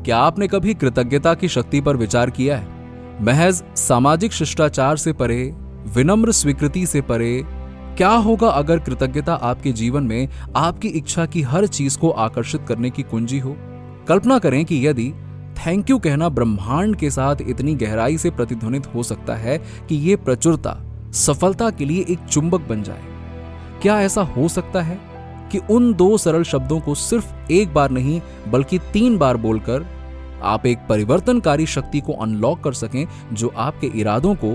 क्या आपने कभी कृतज्ञता की शक्ति पर विचार किया है? महज सामाजिक शिष्टाचार से परे, विनम्र स्वीकृति से परे, क्या होगा अगर कृतज्ञता आपके जीवन में आपकी इच्छा की हर चीज को आकर्षित करने की कुंजी हो? कल्पना करें कि यदि थैंक यू कहना ब्रह्मांड के साथ इतनी गहराई से प्रतिध्वनित हो सकता है कि यह प्रचुरता सफलता के लिए एक चुंबक बन जाए। क्या ऐसा हो सकता है कि उन 2 सरल शब्दों को सिर्फ एक बार नहीं बल्कि 3 बार बोलकर आप एक परिवर्तनकारी शक्ति को अनलॉक कर सकें जो आपके इरादों को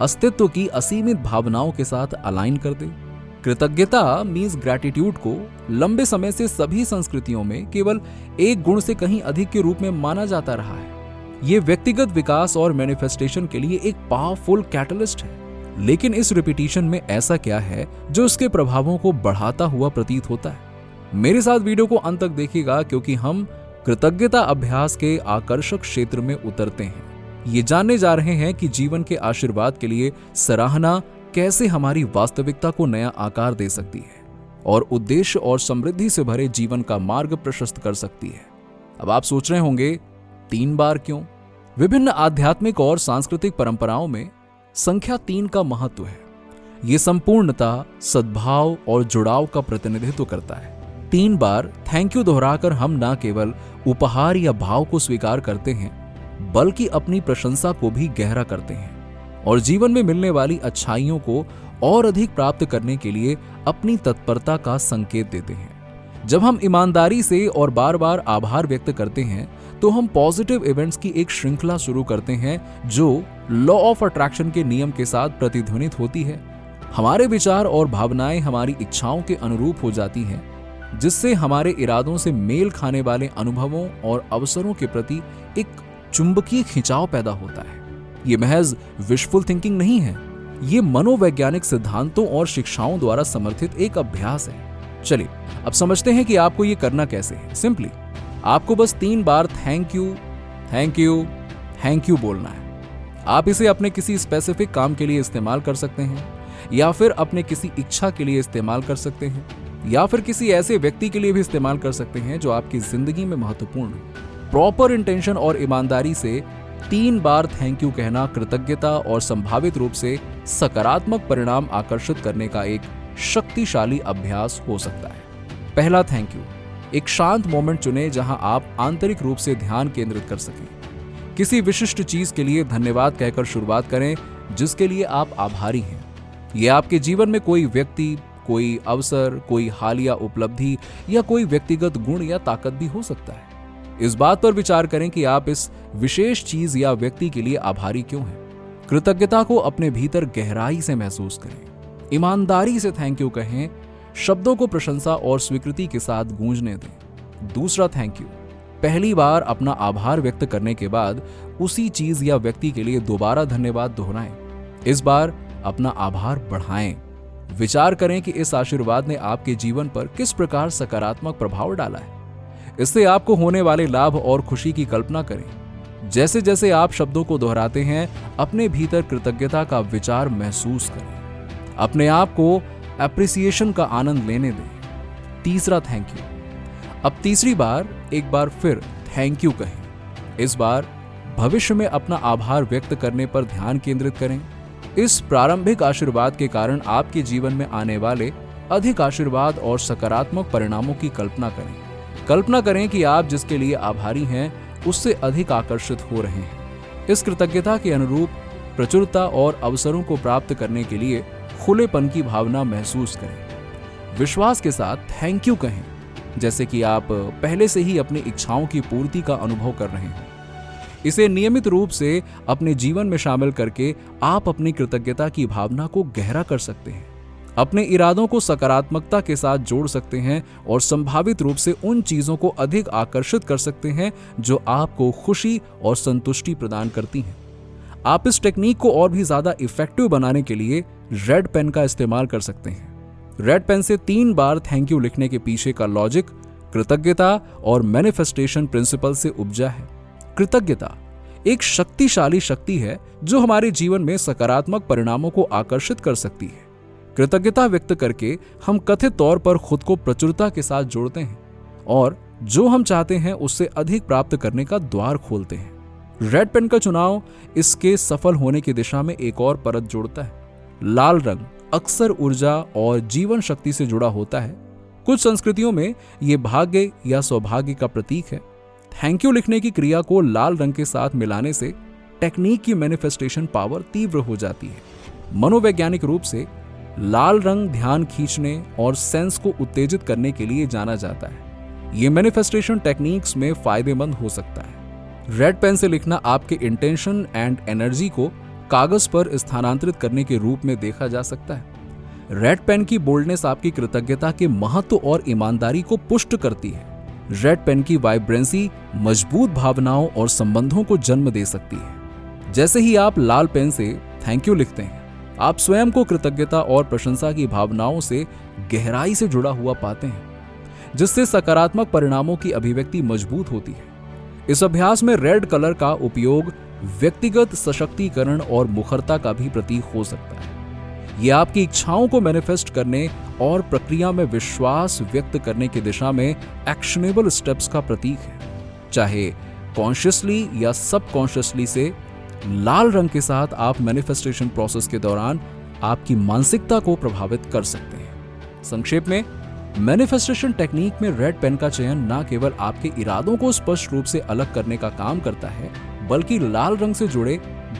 अस्तित्व की असीमित भावनाओं के साथ अलाइन कर दे? कृतज्ञता मीन्स ग्रैटिट्यूड को लंबे समय से सभी संस्कृतियों में केवल एक गुण से कहीं अधिक के रूप में माना जाता रहा है। यह व्यक्तिगत विकास और मैनिफेस्टेशन के लिए एक पावरफुल कैटलिस्ट है। लेकिन इस रिपीटिशन में ऐसा क्या है जो इसके प्रभावों को बढ़ाता हुआ प्रतीत होता है? मेरे साथ वीडियो को अंत तक देखिएगा, क्योंकि हम कृतज्ञता अभ्यास के आकर्षक क्षेत्र में उतरते हैं। ये जानने जा रहे हैं कि जीवन के आशीर्वाद के लिए सराहना कैसे हमारी वास्तविकता को नया आकार दे सकती है और उद्देश्य और समृद्धि से भरे जीवन का मार्ग प्रशस्त कर सकती है। अब आप सोच रहे होंगे 3 बार क्यों? विभिन्न आध्यात्मिक और सांस्कृतिक परंपराओं में संख्या 3 का महत्व है। ये संपूर्णता, सद्भाव और जुड़ाव का प्रतिनिधित्व करता है। 3 बार थैंक यू दोहराकर हम न केवल उपहार या भाव को स्वीकार करते हैं बल्कि अपनी प्रशंसा को भी गहरा करते हैं और जीवन में मिलने वाली अच्छाइयों को और अधिक प्राप्त करने के लिए अपनी तत्परता का संकेत देते हैं। जब हम ईमानदारी से और बार बार आभार व्यक्त करते हैं तो हम पॉजिटिव इवेंट्स की एक श्रृंखला शुरू करते हैं जो लॉ ऑफ अट्रैक्शन के नियम के साथ प्रतिध्वनित होती है। हमारे विचार और भावनाएं हमारी इच्छाओं के अनुरूप हो जाती हैं, जिससे हमारे इरादों से मेल खाने वाले अनुभवों और अवसरों के प्रति एक चुंबकीय खिंचाव पैदा होता है। ये महज विशफुल थिंकिंग नहीं है, ये मनोवैज्ञानिक सिद्धांतों और शिक्षाओं द्वारा समर्थित एक अभ्यास है। चलिए अब समझते हैं कि आपको ये करना कैसे है। सिंपली आपको बस 3 बार thank you, thank you, thank you बोलना है। आप इसे अपने किसी स्पेसिफिक काम के लिए इस्तेमाल कर सकते हैं, या फिर अपने किसी इच्छा के लिए इस्तेमाल कर सकते हैं, या फिर किसी ऐसे व्यक्ति के लिए भी इस्तेमाल कर सकते हैं जो आपकी जिंदगी में महत्वपूर्ण हो। प्रॉपर इंटेंशन और ईमानदारी से 3 बार थैंक यू कहना कृतज्ञता और संभावित रूप से सकारात्मक परिणाम आकर्षित करने का एक शक्तिशाली अभ्यास हो सकता है। पहला थैंक यू। एक शांत मोमेंट चुनें जहां आप आंतरिक रूप से ध्यान केंद्रित कर सकें। किसी विशिष्ट चीज के लिए धन्यवाद कहकर शुरुआत करें जिसके लिए आप आभारी हैं। यह आपके जीवन में कोई व्यक्ति, कोई अवसर, कोई हालिया उपलब्धि या कोई व्यक्तिगत गुण या ताकत भी हो सकता है। इस बात पर विचार करें कि आप इस विशेष चीज या व्यक्ति के लिए आभारी क्यों हैं। कृतज्ञता को अपने भीतर गहराई से महसूस करें। ईमानदारी से थैंक यू कहें, शब्दों को प्रशंसा और स्वीकृति के साथ गूंजने दें। दूसरा थैंक यू। पहली बार अपना आभार व्यक्त करने के बाद उसी चीज या व्यक्ति के लिए दोबारा धन्यवाद दोहराएं। इस बार अपना आभार बढ़ाएं। विचार करें कि इस आशीर्वाद ने आपके जीवन पर किस प्रकार सकारात्मक प्रभाव डाला है। इससे आपको होने वाले लाभ और खुशी की कल्पना करें। जैसे जैसे आप शब्दों को दोहराते हैं, अपने भीतर कृतज्ञता का विचार महसूस करें। अपने आप को एप्रिसिएशन का आनंद लेने दें। तीसरा थैंक यू। अब तीसरी बार एक बार फिर थैंक यू कहें। इस बार भविष्य में अपना आभार व्यक्त करने पर ध्यान केंद्रित करें। इस प्रारंभिक आशीर्वाद के कारण आपके जीवन में आने वाले अधिक आशीर्वाद और सकारात्मक परिणामों की कल्पना करें। कल्पना करें कि आप जिसके लिए आभारी हैं उससे अधिक आकर्षित हो रहे हैं। इस कृतज्ञता के अनुरूप प्रचुरता और अवसरों को प्राप्त करने के लिए खुलेपन की भावना महसूस करें। विश्वास के साथ थैंक यू कहें, जैसे कि आप पहले से ही अपनी इच्छाओं की पूर्ति का अनुभव कर रहे हैं। इसे नियमित रूप से अपने जीवन में शामिल करके आप अपनी कृतज्ञता की भावना को गहरा कर सकते हैं। अपने इरादों को सकारात्मकता के साथ जोड़ सकते हैं और संभावित रूप से उन चीजों को अधिक आकर्षित कर सकते हैं जो आपको खुशी और संतुष्टि प्रदान करती हैं। आप इस टेक्निक को और भी ज्यादा इफेक्टिव बनाने के लिए रेड पेन का इस्तेमाल कर सकते हैं। रेड पेन से 3 बार थैंक यू लिखने के पीछे का लॉजिक कृतज्ञता और मैनिफेस्टेशन प्रिंसिपल से उपजा है। कृतज्ञता एक शक्तिशाली शक्ति है जो हमारे जीवन में सकारात्मक परिणामों को आकर्षित कर सकती है। कृतज्ञता व्यक्त करके हम कथित तौर पर खुद को प्रचुरता के साथ जोड़ते हैं और जो हम चाहते हैं उससे अधिक प्राप्त करने का द्वार खोलते हैं। रेड पेन का चुनाव इसके सफल होने की दिशा में एक और परत जोड़ता है। लाल रंग अक्सर ऊर्जा और जीवन शक्ति से जुड़ा होता है। कुछ संस्कृतियों में यह भाग्य या सौभाग्य का प्रतीक है। थैंक यू लिखने की क्रिया को लाल रंग के साथ मिलाने से टेक्निक की मैनिफेस्टेशन पावर तीव्र हो जाती है। मनोवैज्ञानिक रूप से लाल रंग ध्यान खींचने और सेंस को उत्तेजित करने के लिए जाना जाता है। ये मैनिफेस्टेशन टेक्निक्स में फायदेमंद हो सकता है। रेड पेन से लिखना आपके इंटेंशन एंड एनर्जी को कागज पर स्थानांतरित करने के रूप में देखा जा सकता है। रेड पेन की बोल्डनेस आपकी कृतज्ञता के महत्व और ईमानदारी को पुष्ट करती है। रेड पेन की वाइब्रेंसी मजबूत भावनाओं और संबंधों को जन्म दे सकती है। जैसे ही आप लाल पेन से थैंक यू लिखते हैं, आप स्वयं को कृतज्ञता और प्रशंसा की भावनाओं से गहराई से जुड़ा हुआ पाते हैं, जिससे सकारात्मक परिणामों की अभिव्यक्ति मजबूत होती है। इस अभ्यास में रेड कलर का उपयोग व्यक्तिगत सशक्तिकरण और मुखरता का भी प्रतीक हो सकता है। यह आपकी इच्छाओं को मैनिफेस्ट करने और प्रक्रिया में विश्वास व्यक्त करने की दिशा में एक्शनेबल स्टेप्स का प्रतीक है। चाहे कॉन्शियसली या सबकॉन्शियसली से लाल रंग के साथ आप मैनिफेस्टेशन प्रोसेस के दौरान आपकी मानसिकता को प्रभावित कर सकते हैं। संक्षेप में, मैनिफेस्टेशन टेक्निक में रेड पेन का चयन न केवल आपके इरादों को स्पष्ट रूप से अलग करने का काम करता है, बल्कि लाल रंग से जुड़े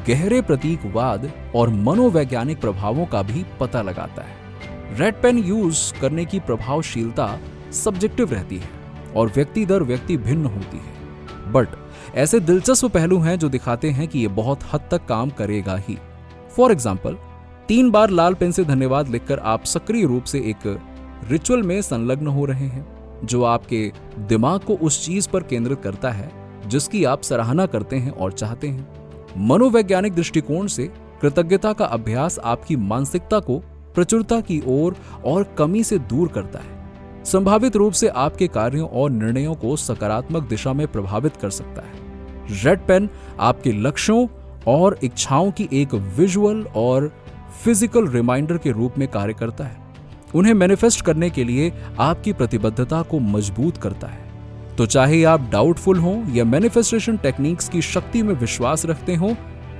गहरे प्रतीकवाद और मनोवैज्ञानिक प्रभावों का भी पता लगाता है। रेड पेन यूज करने की प्रभावशीलता सब्जेक्टिव रहती है और व्यक्ति दर व्यक्ति भिन्न होती है, बट ऐसे दिलचस्प पहलू हैं जो दिखाते हैं कि यह बहुत हद तक काम करेगा ही। फॉर एग्जाम्पल, 3 बार लाल पेन से धन्यवाद लिखकर आप सक्रिय रूप से एक रिचुअल में संलग्न हो रहे हैं, जो आपके दिमाग को उस चीज पर केंद्रित करता है जिसकी आप सराहना करते हैं और चाहते हैं। मनोवैज्ञानिक दृष्टिकोण से कृतज्ञता का अभ्यास आपकी मानसिकता को प्रचुरता की ओर और कमी से दूर करता है। संभावित रूप से आपके कार्यों और निर्णयों को सकारात्मक दिशा में प्रभावित कर सकता है। रेड पेन आपके लक्ष्यों और इच्छाओं की एक विजुअल और फिजिकल रिमाइंडर के रूप में कार्य करता है। उन्हें मैनिफेस्ट करने के लिए आपकी प्रतिबद्धता को मजबूत करता है। तो चाहे आप डाउटफुल हों या मैनिफेस्टेशन टेक्निक्स की शक्ति में विश्वास रखते हों,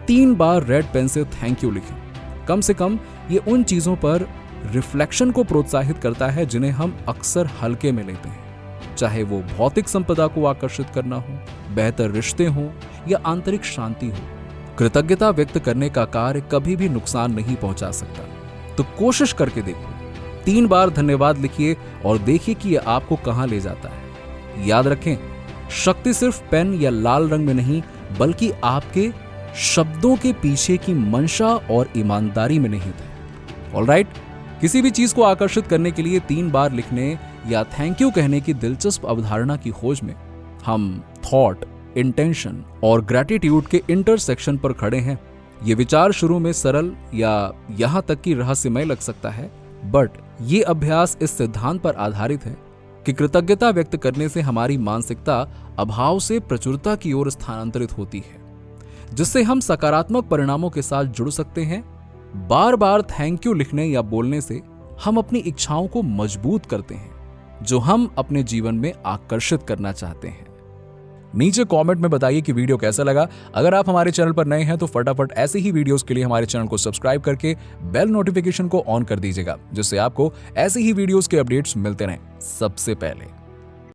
3 बार रेड पेन से थैंक यू लिखें। कम से कम ये उन चीजों पर रिफ्लेक्शन को प्रोत्साहित करता है जिन्हें हम अक्सर हल्के में लेते हैं, चाहे वो भौतिक संपदा को आकर्षित करना हो, बेहतर रिश्ते हों या आंतरिक शांति हो। कृतज्ञता व्यक्त करने का कार्य कभी भी नुकसान नहीं पहुंचा सकता। तो कोशिश करके देखो, 3 बार धन्यवाद लिखिए और देखिए कि यह आपको कहां ले जाता है। याद रखें, शक्ति सिर्फ पेन या लाल रंग में नहीं, बल्कि आपके शब्दों के पीछे की मंशा और ईमानदारी में निहित है। ऑलराइट, किसी भी चीज को आकर्षित करने के लिए 3 बार लिखने या थैंक यू कहने की दिलचस्प अवधारणा की खोज में हम थॉट, इंटेंशन और ग्रैटिट्यूड के इंटरसेक्शन पर खड़े हैं। ये विचार शुरू में सरल या यहां तक कि रहस्यमय लग सकता है, बट ये अभ्यास इस सिद्धांत पर आधारित है कि कृतज्ञता व्यक्त करने से हमारी मानसिकता अभाव से प्रचुरता की ओर स्थानांतरित होती है, जिससे हम सकारात्मक परिणामों के साथ जुड़ सकते हैं। बार बार थैंक यू लिखने या बोलने से हम अपनी इच्छाओं को मजबूत करते हैं, जो हम अपने जीवन में आकर्षित करना चाहते हैं। नीचे कमेंट में बताइए कि वीडियो कैसा लगा। अगर आप हमारे चैनल पर नए हैं तो फटाफट ऐसे ही वीडियोस के लिए हमारे चैनल को सब्सक्राइब करके बेल नोटिफिकेशन को ऑन कर दीजिएगा, जिससे आपको ऐसे ही वीडियोस के अपडेट्स मिलते रहें सबसे पहले।